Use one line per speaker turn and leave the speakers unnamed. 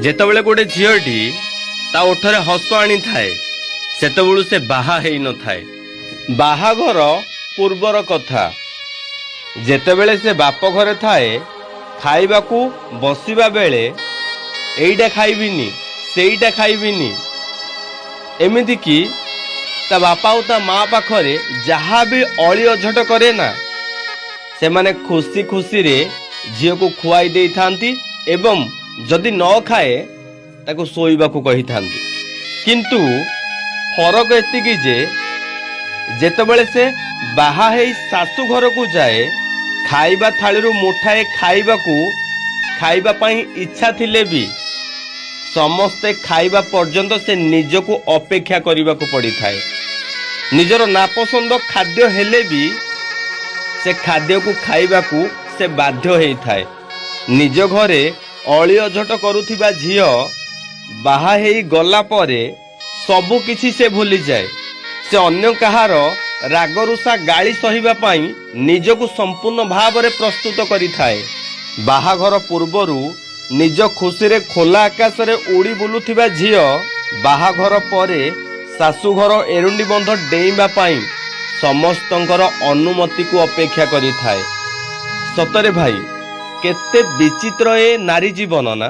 ଯେତେବେଳେ ଗୋଟେ ଝିଅଟି ତା ଓଠରେ ହସ ଆଣିଥାଏ ସେତେବେଳୁ ସେ ବାହା ହେଇନଥାଏ। ବାହାଘର ପୂର୍ବର କଥା, ଯେତେବେଳେ ସେ ବାପ ଘରେ ଥାଏ ଖାଇବାକୁ ବସିବା ବେଳେ ଏଇଟା ଖାଇବିନି ସେଇଟା ଖାଇବିନି, ଏମିତିକି ତା ବାପା ଆଉ ତା ମା ପାଖରେ ଯାହା ବି ଅଳି ଅଝଟ କରେ ନା, ସେମାନେ ଖୁସି ଖୁସିରେ ଝିଅକୁ ଖୁଆଇ ଦେଇଥାନ୍ତି ଏବଂ ଯଦି ନ ଖାଏ ତାକୁ ଶୋଇବାକୁ କହିଥାନ୍ତି। କିନ୍ତୁ ଫରକ ଏତିକି ଯେ ଯେତେବେଳେ ସେ ବାହା ହେଇ ଶାଶୁ ଘରକୁ ଯାଏ, ଖାଇବା ଥାଳିରୁ ମୁଠାଏ ଖାଇବା ପାଇଁ ଇଚ୍ଛା ଥିଲେ ବି ସମସ୍ତେ ଖାଇବା ପର୍ଯ୍ୟନ୍ତ ସେ ନିଜକୁ ଅପେକ୍ଷା କରିବାକୁ ପଡ଼ିଥାଏ। ନିଜର ନାପସନ୍ଦ ଖାଦ୍ୟ ହେଲେ ବି ସେ ଖାଦ୍ୟକୁ ଖାଇବାକୁ ସେ ବାଧ୍ୟ ହେଇଥାଏ। ନିଜ ଘରେ ଅଳି ଅଝଟ କରୁଥିବା ଝିଅ ବାହା ହେଇ ଗଲା ପରେ ସବୁ କିଛି ସେ ଭୁଲିଯାଏ। ସେ ଅନ୍ୟ କାହାର ରାଗରୁଷା ଗାଳି ସହିବା ପାଇଁ ନିଜକୁ ସମ୍ପୂର୍ଣ୍ଣ ଭାବରେ ପ୍ରସ୍ତୁତ କରିଥାଏ। ବାହାଘର ପୂର୍ବରୁ ନିଜ ଖୁସିରେ ଖୋଲା ଆକାଶରେ ଉଡ଼ି ବୁଲୁଥିବା ଝିଅ ବାହାଘର ପରେ ଶାଶୁଘର ଏରୁଣ୍ଡି ବନ୍ଧ ଡେଇଁବା ପାଇଁ ସମସ୍ତଙ୍କର ଅନୁମତିକୁ ଅପେକ୍ଷା କରିଥାଏ। ସତରେ ଭାଇ, କେତେ ବିଚିତ୍ର ଏ ନାରୀ ଜୀବନ ନା।